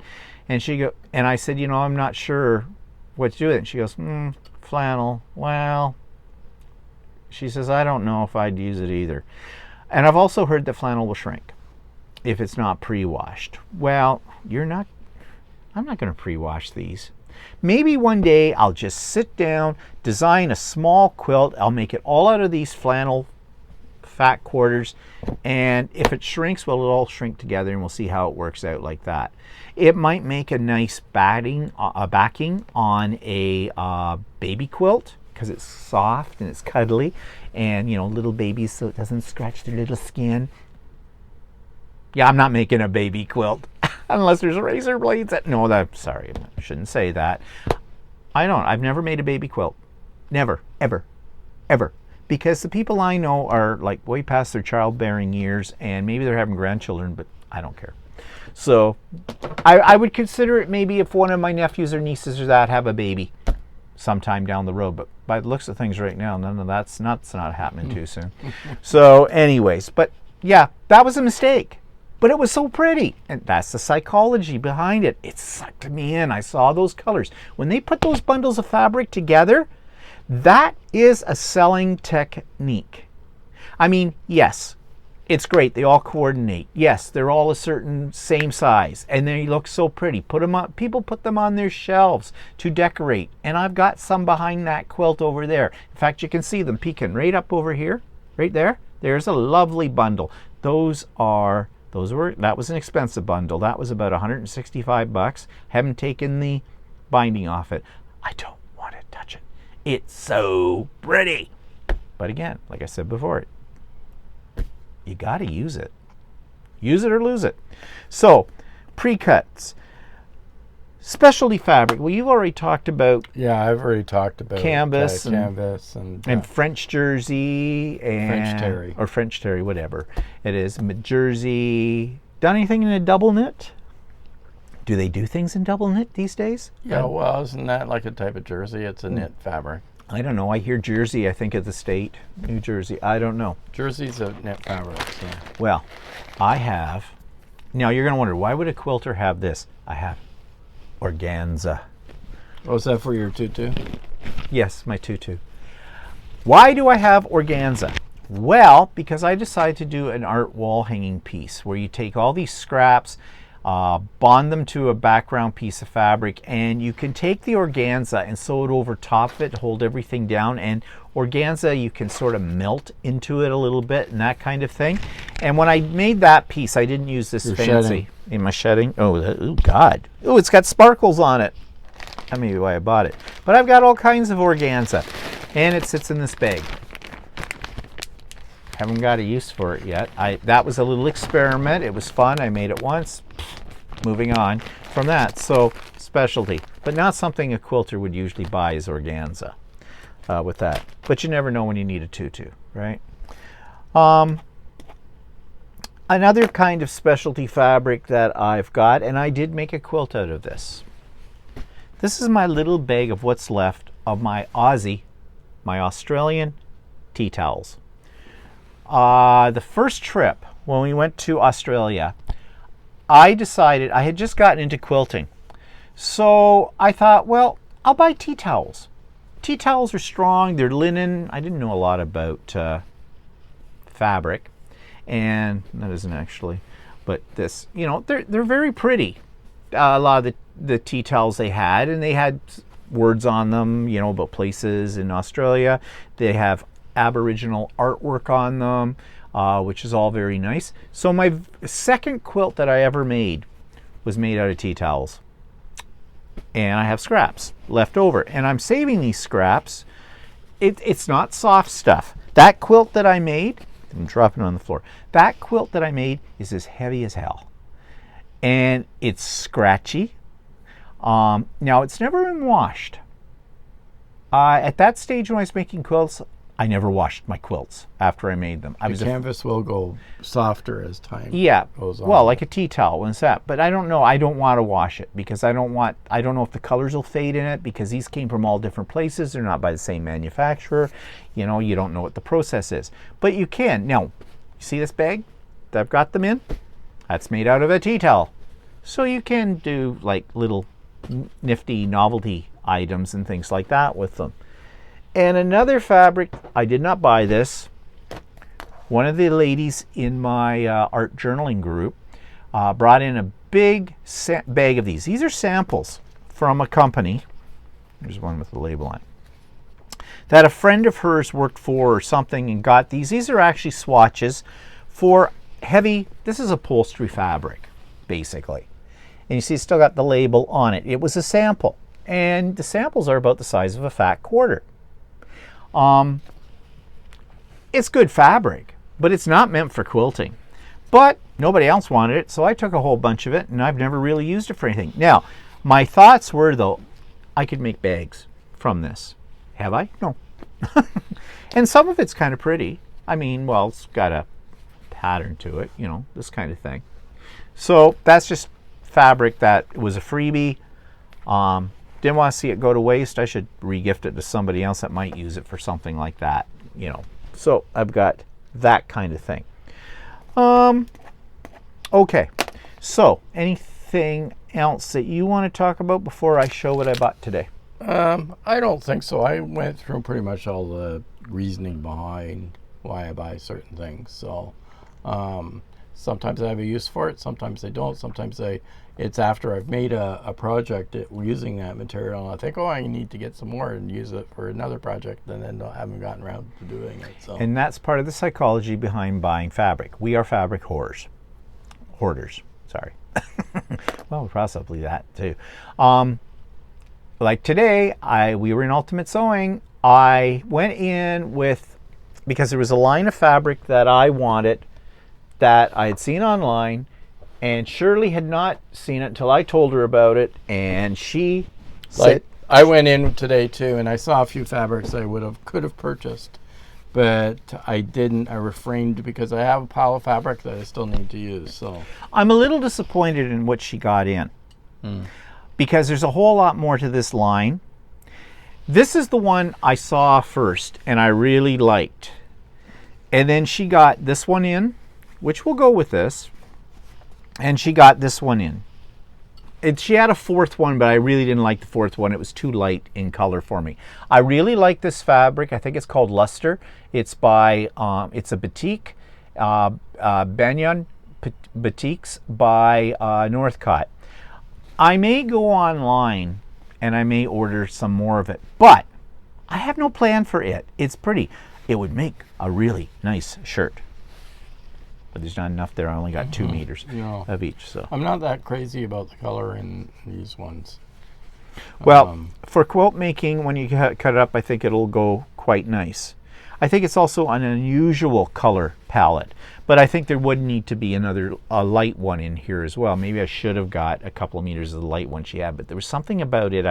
And I said, I'm not sure what to do with it. And she goes, flannel. Well, she says, I don't know if I'd use it either. And I've also heard that flannel will shrink if it's not pre-washed. Well, I'm not going to pre-wash these. Maybe one day I'll just sit down, design a small quilt. I'll make it all out of these flannel fat quarters, and if it shrinks, well, it'll all shrink together, and we'll see how it works out like that. It might make a nice backing on a baby quilt, because it's soft and it's cuddly, and little babies, so it doesn't scratch their little skin. Yeah, I'm not making a baby quilt unless there's razor blades. Sorry, I shouldn't say that. I've never made a baby quilt. Never, ever, ever. Because the people I know are like way past their childbearing years, and maybe they're having grandchildren, but I don't care. So I would consider it maybe if one of my nephews or nieces or that have a baby sometime down the road. But by the looks of things right now, none of that's not happening too soon. So anyways, but yeah, that was a mistake. But it was so pretty, and that's the psychology behind it. It sucked me in. I saw those colors. When they put those bundles of fabric together, that is a selling technique. I mean, yes, it's great. They all coordinate. Yes, they're all a certain same size, and they look so pretty. People put them on their shelves to decorate, and I've got some behind that quilt over there. In fact, you can see them peeking right up over here, right there. There's a lovely bundle. That was an expensive bundle. That was about $165. Haven't taken the binding off it. I don't want to touch it. It's so pretty. But again, like I said before, you got to use it. Use it or lose it. So, pre-cuts. Specialty fabric. Well, you've already talked about. Yeah, I've already talked about canvas and French jersey and French terry, whatever it is. Jersey. Done anything in a double knit? Do they do things in double knit these days? Yeah, well, isn't that like a type of jersey? It's a knit fabric. I don't know. I hear Jersey. I think of the state, New Jersey. I don't know. Jersey's a knit fabric. So. Well, I have. Now you're going to wonder, why would a quilter have this? I have organza. Oh, is that for your tutu? Yes, my tutu. Why do I have organza? Well, because I decided to do an art wall hanging piece where you take all these scraps, bond them to a background piece of fabric, and you can take the organza and sew it over top of it, hold everything down, and organza you can sort of melt into it a little bit and that kind of thing. And when I made that piece, I didn't use this fancy. In my shedding? Oh, God. Oh, it's got sparkles on it. That may be why I bought it. But I've got all kinds of organza, and it sits in this bag. Haven't got a use for it yet. That was a little experiment. It was fun. I made it once. Moving on from that. So, specialty. But not something a quilter would usually buy is organza with that. But you never know when you need a tutu, right? Another kind of specialty fabric that I've got, and I did make a quilt out of this. This is my little bag of what's left of my Australian tea towels. The first trip when we went to Australia, I decided, I had just gotten into quilting. So I thought, well, I'll buy tea towels. Tea towels are strong, they're linen. I didn't know a lot about fabric. And that isn't actually, but this, they're very pretty. A lot of the tea towels they had, and they had words on them, about places in Australia. They have Aboriginal artwork on them, which is all very nice. So my second quilt that I ever made was made out of tea towels. And I have scraps left over, and I'm saving these scraps. It's not soft stuff. That quilt that I made, I'm dropping it on the floor. That quilt that I made is as heavy as hell. And it's scratchy. Now, it's never been washed. At that stage when I was making quilts, I never washed my quilts after I made them. The canvas will go softer as time goes on. Well, like a tea towel and that. But I don't know. I don't want to wash it because I don't know if the colors will fade in it because these came from all different places. They're not by the same manufacturer. You know, you don't know what the process is. But you can. Now, you see this bag that I've got them in? That's made out of a tea towel. So you can do like little nifty novelty items and things like that with them. And another fabric, I did not buy this. One of the ladies in my art journaling group brought in a big bag of these. These are samples from a company. There's one with the label on it. That a friend of hers worked for or something and got these. These are actually swatches for heavy, this is upholstery fabric, basically. And you see it's still got the label on it. It was a sample. And the samples are about the size of a fat quarter. It's good fabric, but it's not meant for quilting. But nobody else wanted it, so I took a whole bunch of it, and I've never really used it for anything. Now, my thoughts were, though, I could make bags from this. Have I? No. And some of it's kind of pretty. I mean, well, it's got a pattern to it, you know, this kind of thing. So that's just fabric that was a freebie. Didn't want to see it go to waste. I should re-gift it to somebody else that might use it for something like that, you know. So I've got that kind of thing. Okay, so anything else that you want to talk about before I show what I bought today? I don't think so. I went through pretty much all the reasoning behind why I buy certain things. So sometimes I have a use for it, sometimes I don't. Sometimes it's after I've made a project using that material, and I think, oh, I need to get some more and use it for another project, and then I haven't gotten around to doing it. So. And that's part of the psychology behind buying fabric. We are fabric hoarders. Sorry. Well, possibly that too. Like today, we were in Ultimate Sewing. I went in with, because there was a line of fabric that I wanted that I had seen online, and Shirley had not seen it until I told her about it, and she said, I went in today too, and I saw a few fabrics I could have purchased, but I didn't. I refrained because I have a pile of fabric that I still need to use. So I'm a little disappointed in what she got in, because there's a whole lot more to this line. This is the one I saw first, and I really liked. And then she got this one in, which will go with this. And she got this one in. She had a fourth one, but I really didn't like the fourth one. It was too light in color for me. I really like this fabric. I think it's called Luster. It's by, it's a batik, Banyan Batiks by Northcott. I may go online and I may order some more of it, but I have no plan for it. It's pretty. It would make a really nice shirt. But there's not enough there. I only got 2 meters of each. So I'm not that crazy about the color in these ones. Well, for quilt making, when you cut it up, I think it'll go quite nice. I think it's also an unusual color palette, but I think there would need to be a light one in here as well. Maybe I should have got a couple of meters of the light one she had, but there was something about it.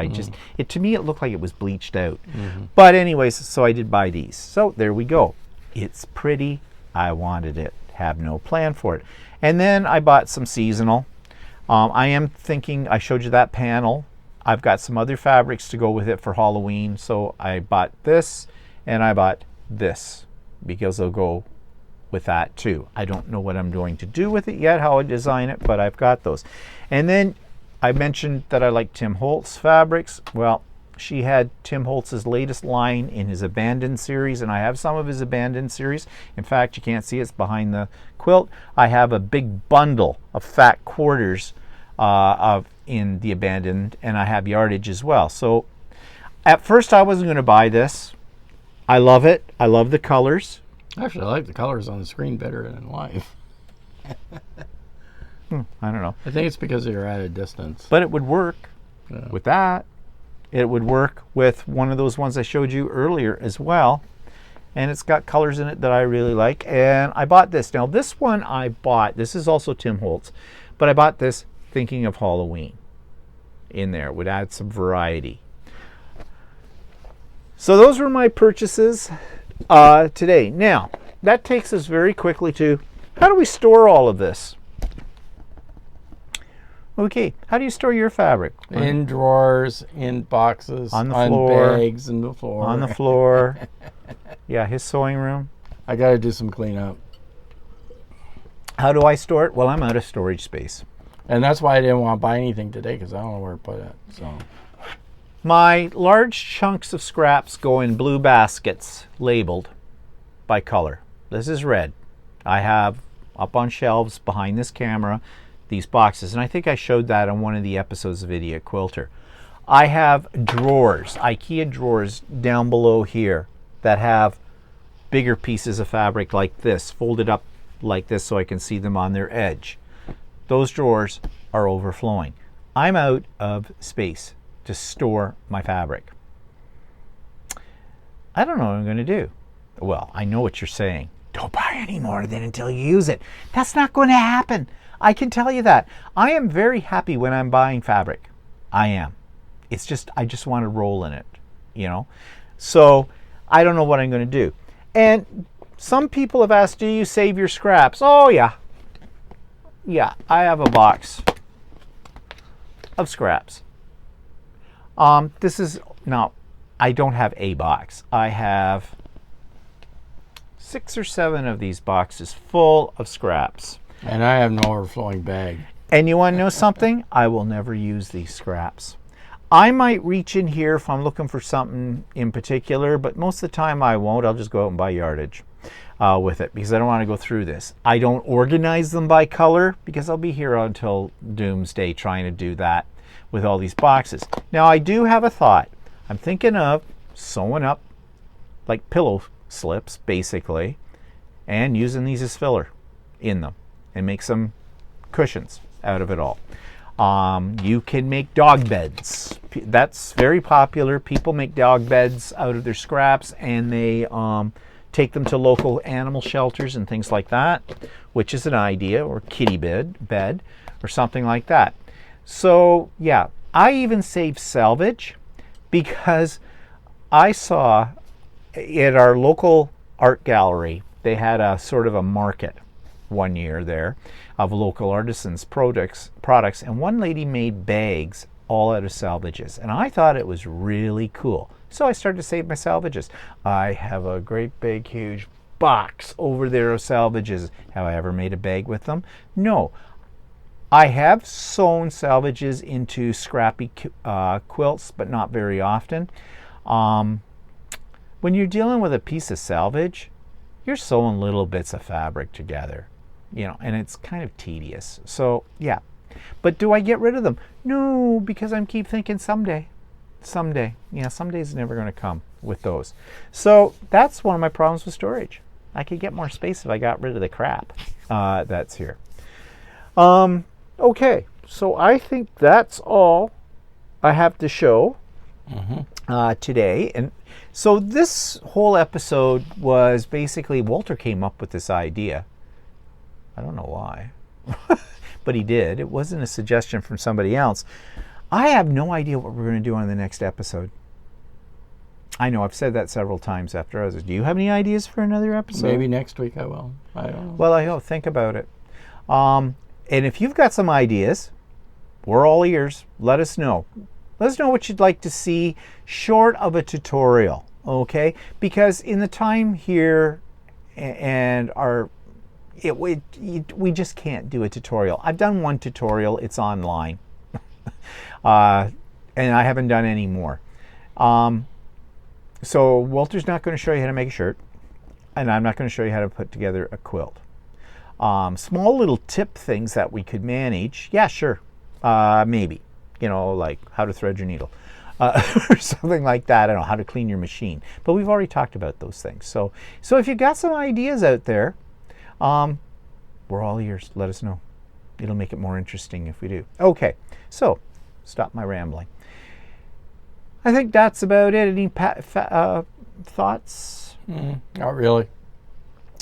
To me, it looked like it was bleached out. But anyways, so I did buy these. So there we go. It's pretty. I wanted it. Have no plan for it. And then I bought some seasonal. I am thinking, I showed you that panel. I've got some other fabrics to go with it for Halloween. So I bought this and I bought this because they'll go with that too. I don't know what I'm going to do with it yet, how I design it, but I've got those. And then I mentioned that I like Tim Holtz fabrics. Well, she had Tim Holtz's latest line in his Abandoned series, and I have some of his Abandoned series. In fact, you can't see it's behind the quilt. I have a big bundle of fat quarters in the Abandoned, and I have yardage as well. So at first I wasn't going to buy this. I love it. I love the colors. Actually, I like the colors on the screen better than live. I don't know. I think it's because you're at a distance. But it would work with that. It would work with one of those ones I showed you earlier as well. And it's got colors in it that I really like. And I bought this. Now this one I bought, this is also Tim Holtz, but I bought this thinking of Halloween in there. It would add some variety. So those were my purchases. today. Now, that takes us very quickly to how do we store all of this? Okay, how do you store your fabric? In drawers, in boxes, on the floor, bags, in the floor. On the floor. Yeah, his sewing room. I got to do some cleanup. How do I store it? Well, I'm out of storage space. And that's why I didn't want to buy anything today, because I don't know where to put it. So, my large chunks of scraps go in blue baskets labeled by color. This is red. I have up on shelves behind this camera these boxes, and I think I showed that on one of the episodes of Idiot Quilter. I have drawers, IKEA drawers down below here that have bigger pieces of fabric like this, folded up like this so I can see them on their edge. Those drawers are overflowing. I'm out of space to store my fabric. I don't know what I'm going to do. Well, I know what you're saying. Don't buy any more than until you use it. That's not going to happen. I can tell you that. I am very happy when I'm buying fabric. I am. It's just, I just want to roll in it, you know. So I don't know what I'm going to do. And some people have asked, do you save your scraps? Oh, yeah. Yeah, I have a box of scraps. This is, no, I don't have a box. I have 6 or 7 of these boxes full of scraps. And I have an overflowing bag. And you want to know something? I will never use these scraps. I might reach in here if I'm looking for something in particular, but most of the time I won't. I'll just go out and buy yardage with it because I don't want to go through this. I don't organize them by color because I'll be here until doomsday trying to do that with all these boxes. Now I do have a thought. I'm thinking of sewing up like pillow slips basically and using these as filler in them and make some cushions out of it all. You can make dog beds. That's very popular. People make dog beds out of their scraps and they take them to local animal shelters and things like that, which is an idea, or kitty bed or something like that. So yeah, I even save salvage because I saw at our local art gallery, they had a sort of a market one year there of local artisans products, and one lady made bags all out of salvages, and I thought it was really cool. So I started to save my salvages. I have a great big huge box over there of salvages. Have I ever made a bag with them? No. I have sewn salvages into scrappy quilts, but not very often. When you're dealing with a piece of salvage, you're sewing little bits of fabric together, you know, and it's kind of tedious. So yeah, but do I get rid of them? No, because I keep thinking someday. Yeah, someday's never going to come with those. So that's one of my problems with storage. I could get more space if I got rid of the crap that's here. Okay, so I think that's all I have to show today. And so this whole episode was basically Walter came up with this idea. I don't know why, but he did. It wasn't a suggestion from somebody else. I have no idea what we're going to do on the next episode. I know I've said that several times after others. Do you have any ideas for another episode? Maybe next week I will. I don't know. Well, I hope. Think about it. And if you've got some ideas, we're all ears. Let us know. Let us know what you'd like to see short of a tutorial, okay? Because in the time here and we just can't do a tutorial. I've done one tutorial. It's online. And I haven't done any more. So Walter's not going to show you how to make a shirt, and I'm not going to show you how to put together a quilt. Small little tip things that we could manage. Yeah, sure. Maybe. You know, like how to thread your needle. Or something like that. I don't know, how to clean your machine. But we've already talked about those things. So if you've got some ideas out there, we're all ears. Let us know. It'll make it more interesting if we do. Okay, so stop my rambling. I think that's about it. Any thoughts? Not really.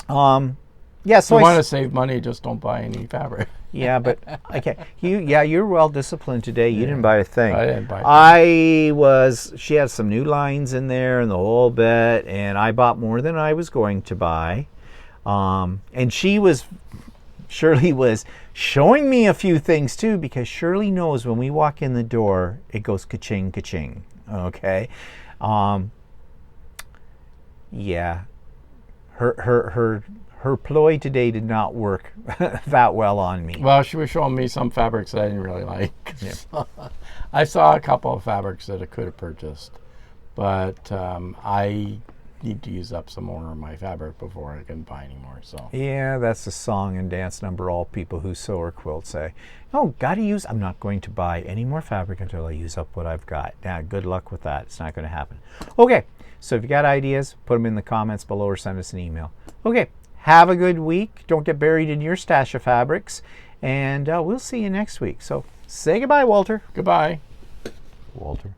Yeah, so if you want to save money, just don't buy any fabric. Yeah, but okay. You're well disciplined today. You didn't buy a thing. I didn't buy She had some new lines in there and the whole bit, and I bought more than I was going to buy. And Shirley was showing me a few things too, because Shirley knows when we walk in the door, it goes ka-ching, ka-ching. Okay. Yeah. Her ploy today did not work that well on me. Well, she was showing me some fabrics that I didn't really like. Yeah. I saw a couple of fabrics that I could have purchased, but I need to use up some more of my fabric before I can buy any more. So yeah, that's the song and dance number all people who sew or quilt say. Oh, I'm not going to buy any more fabric until I use up what I've got. Yeah, good luck with that. It's not going to happen. Okay, so if you got ideas, put them in the comments below or send us an email. Okay, have a good week. Don't get buried in your stash of fabrics, and we'll see you next week. So say goodbye, Walter. Goodbye. Walter.